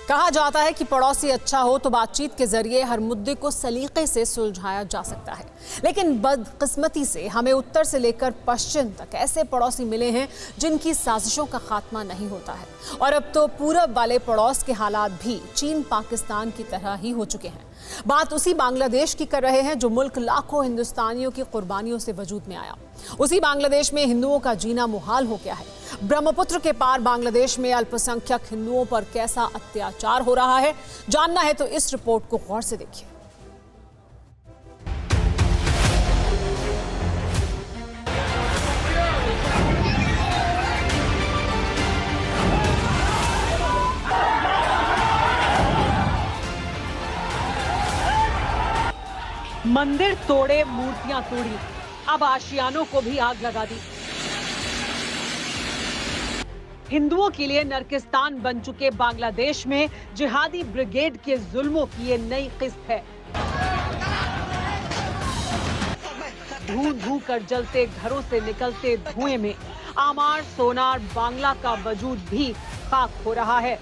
कहा जाता है कि पड़ोसी अच्छा हो तो बातचीत के जरिए हर मुद्दे को सलीके से सुलझाया जा सकता है, लेकिन बदकिस्मती से हमें उत्तर से लेकर पश्चिम तक ऐसे पड़ोसी मिले हैं जिनकी साजिशों का खात्मा नहीं होता है। और अब तो पूरब वाले पड़ोस के हालात भी चीन पाकिस्तान की तरह ही हो चुके हैं। बात उसी बांग्लादेश की कर रहे हैं जो मुल्क लाखों हिंदुस्तानियों की कुर्बानियों से वजूद में आया। उसी बांग्लादेश में हिंदुओं का जीना मुहाल हो गया है। ब्रह्मपुत्र के पार बांग्लादेश में अल्पसंख्यक हिंदुओं पर कैसा अत्याचार हो रहा है, जानना है तो इस रिपोर्ट को गौर से देखिए। मंदिर तोड़े, मूर्तियां तोड़ी, अब आशियानों को भी आग लगा दी। हिंदुओं के लिए नरकिस्तान बन चुके बांग्लादेश में जिहादी ब्रिगेड के जुल्मों की ये नई किस्त है। धू धू कर जलते घरों से निकलते धुएं में आमार, सोनार, बांग्ला का वजूद भी खाक हो रहा है।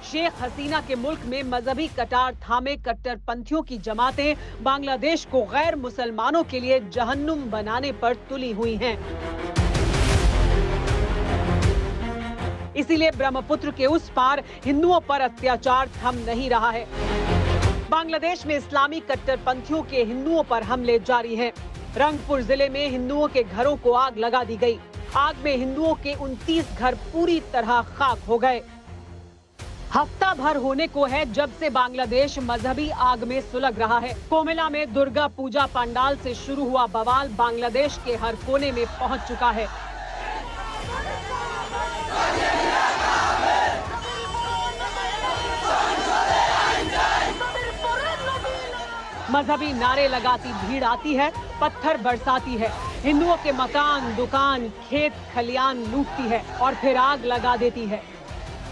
शेख हसीना के मुल्क में मजहबी कटार थामे कट्टरपंथियों की जमातें बांग्लादेश को गैर मुसलमानों के लिए जहन्नुम बनाने पर तुली हुई हैं। इसीलिए ब्रह्मपुत्र के उस पार हिंदुओं पर अत्याचार थम नहीं रहा है। बांग्लादेश में इस्लामी कट्टरपंथियों के हिंदुओं पर हमले जारी हैं। रंगपुर जिले में हिंदुओं के घरों को आग लगा दी गई। आग में हिंदुओं के 29 घर पूरी तरह खाक हो गए। हफ्ता भर होने को है जब से बांग्लादेश मजहबी आग में सुलग रहा है। कोमिला में दुर्गा पूजा पंडाल से शुरू हुआ बवाल बांग्लादेश के हर कोने में पहुंच चुका है। मजहबी नारे लगाती भीड़ आती है, पत्थर बरसाती है, हिंदुओं के मकान, दुकान, खेत खलियान लूटती है और फिर आग लगा देती है।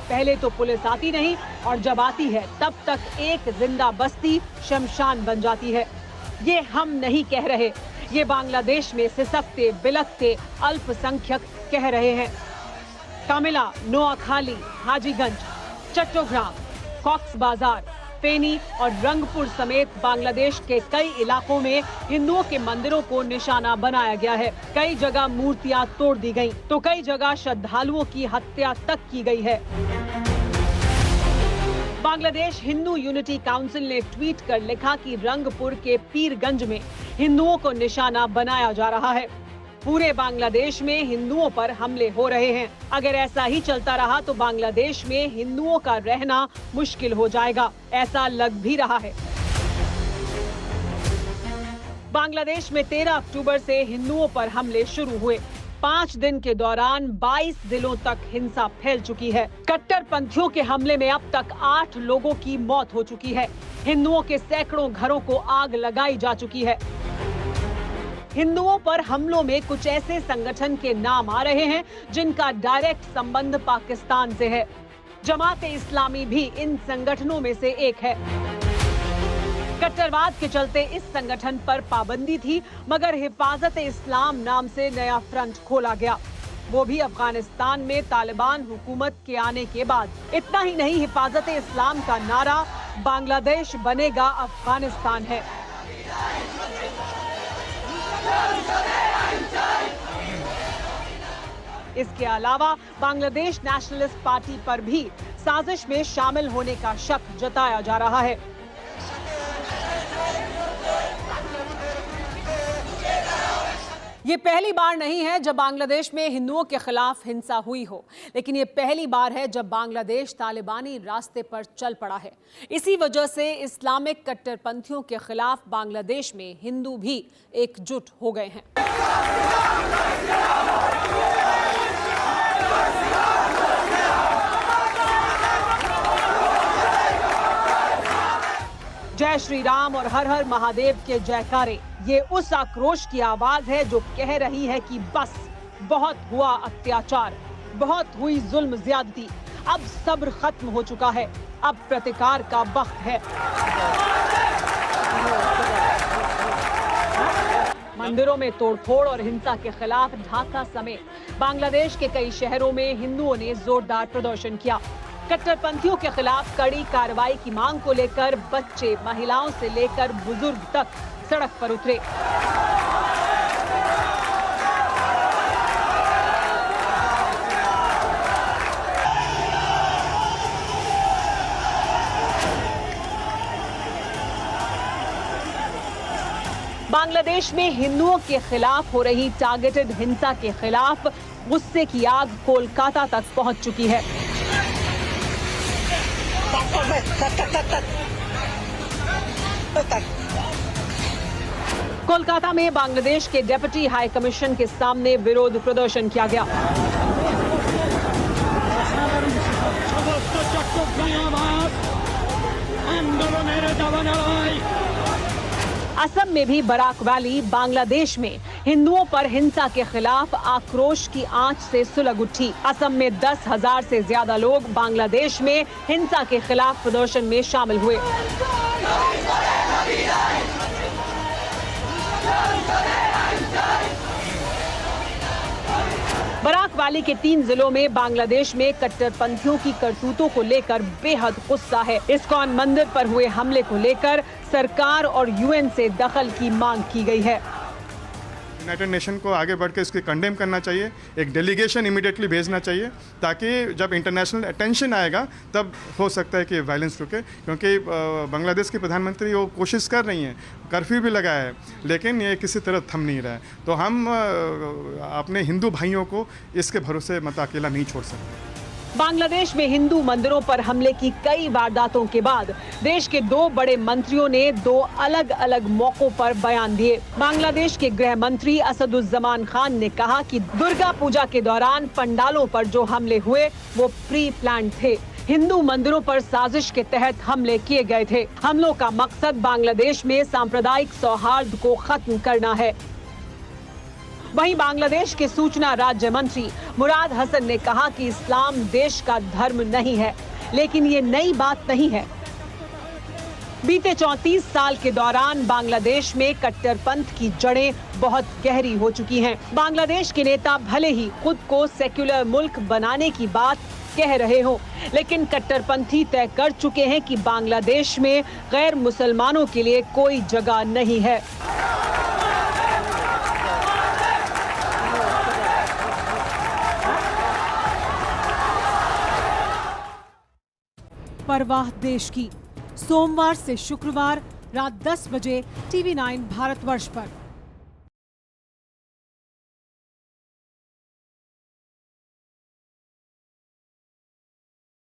पहले तो पुलिस आती नहीं और जब आती है तब तक एक जिंदा बस्ती शमशान बन जाती है। ये हम नहीं कह रहे, ये बांग्लादेश में सिसकते बिलखते अल्पसंख्यक कह रहे हैं। कामिला, नोआखाली, हाजीगंज, चट्टोग्राम, कॉक्स बाजार, फेनी और रंगपुर समेत बांग्लादेश के कई इलाकों में हिंदुओं के मंदिरों को निशाना बनाया गया है। कई जगह मूर्तियां तोड़ दी गईं, तो कई जगह श्रद्धालुओं की हत्या तक की गई है। बांग्लादेश हिंदू यूनिटी काउंसिल ने ट्वीट कर लिखा कि रंगपुर के पीरगंज में हिंदुओं को निशाना बनाया जा रहा है। पूरे बांग्लादेश में हिंदुओं पर हमले हो रहे हैं। अगर ऐसा ही चलता रहा तो बांग्लादेश में हिंदुओं का रहना मुश्किल हो जाएगा, ऐसा लग भी रहा है। बांग्लादेश में 13 अक्टूबर से हिंदुओं पर हमले शुरू हुए। 5 दिन के दौरान 22 जिलों तक हिंसा फैल चुकी है। कट्टरपंथियों के हमले में अब तक 8 लोगों की मौत हो चुकी है। हिंदुओं के सैकड़ों घरों को आग लगाई जा चुकी है। हिंदुओं पर हमलों में कुछ ऐसे संगठन के नाम आ रहे हैं जिनका डायरेक्ट संबंध पाकिस्तान से है। जमात-ए-इस्लामी भी इन संगठनों में से एक है। कट्टरवाद के चलते इस संगठन पर पाबंदी थी, मगर हिफाजत-ए-इस्लाम नाम से नया फ्रंट खोला गया, वो भी अफगानिस्तान में तालिबान हुकूमत के आने के बाद। इतना ही नहीं, हिफाजत-ए-इस्लाम का नारा बांग्लादेश बनेगा अफगानिस्तान है। इसके अलावा बांग्लादेश नेशनलिस्ट पार्टी पर भी साजिश में शामिल होने का शक जताया जा रहा है। ये पहली बार नहीं है जब बांग्लादेश में हिंदुओं के खिलाफ हिंसा हुई हो, लेकिन ये पहली बार है जब बांग्लादेश तालिबानी रास्ते पर चल पड़ा है। इसी वजह से इस्लामिक कट्टरपंथियों के खिलाफ बांग्लादेश में हिंदू भी एकजुट हो गए हैं। जय श्री राम और हर हर महादेव के जयकारे, ये उस आक्रोश की आवाज है जो कह रही है कि बस बहुत हुआ अत्याचार, बहुत हुई जुल्म ज्यादती, अब सब्र खत्म हो चुका है, अब प्रतिकार का वक्त है। मंदिरों में तोड़फोड़ और हिंसा के खिलाफ ढाका समेत बांग्लादेश के कई शहरों में हिंदुओं ने जोरदार प्रदर्शन किया। कट्टरपंथियों के खिलाफ कड़ी कार्रवाई की मांग को लेकर बच्चे, महिलाओं से लेकर बुजुर्ग तक सड़क पर उतरे। बांग्लादेश में हिंदुओं के खिलाफ हो रही टारगेटेड हिंसा के खिलाफ गुस्से की आग कोलकाता तक पहुंच चुकी है। कोलकाता में बांग्लादेश के डिप्टी हाई कमीशन के सामने विरोध प्रदर्शन किया गया। असम में भी बराक वैली बांग्लादेश में हिंदुओं पर हिंसा के खिलाफ आक्रोश की आंच से सुलग उठी। असम में 10,000 से ज्यादा लोग बांग्लादेश में हिंसा के खिलाफ प्रदर्शन में शामिल हुए। बराक वैली के 3 जिलों में बांग्लादेश में कट्टरपंथियों की करतूतों को लेकर बेहद गुस्सा है। इस्कॉन मंदिर पर हुए हमले को लेकर सरकार और यूएन से दखल की मांग की गई है। यूनाइटेड नेशन को आगे बढ़ के इसकी कंडेम करना चाहिए, एक डेलीगेशन इमीडिएटली भेजना चाहिए, ताकि जब इंटरनेशनल अटेंशन आएगा तब हो सकता है कि वायलेंस रुके। क्योंकि बांग्लादेश की प्रधानमंत्री वो कोशिश कर रही हैं, कर्फ्यू भी लगाया है, लेकिन ये किसी तरह थम नहीं रहा है। तो हम अपने हिंदू भाइयों को इसके भरोसे मत अकेला नहीं छोड़ सकते। बांग्लादेश में हिंदू मंदिरों पर हमले की कई वारदातों के बाद देश के 2 बड़े मंत्रियों ने 2 अलग अलग मौकों पर बयान दिए। बांग्लादेश के गृह मंत्री असदुज्जमान खान ने कहा कि दुर्गा पूजा के दौरान पंडालों पर जो हमले हुए वो प्री प्लान थे। हिंदू मंदिरों पर साजिश के तहत हमले किए गए थे। हमलों का मकसद बांग्लादेश में सांप्रदायिक सौहार्द को खत्म करना है। वहीं बांग्लादेश के सूचना राज्य मंत्री मुराद हसन ने कहा कि इस्लाम देश का धर्म नहीं है, लेकिन ये नई बात नहीं है। बीते 34 साल के दौरान बांग्लादेश में कट्टरपंथ की जड़ें बहुत गहरी हो चुकी हैं। बांग्लादेश के नेता भले ही खुद को सेक्युलर मुल्क बनाने की बात कह रहे हो, लेकिन कट्टरपंथी तय कर चुके हैं कि बांग्लादेश में गैर मुसलमानों के लिए कोई जगह नहीं है। परवाह देश की, सोमवार से शुक्रवार रात 10 बजे TV9 भारतवर्ष पर।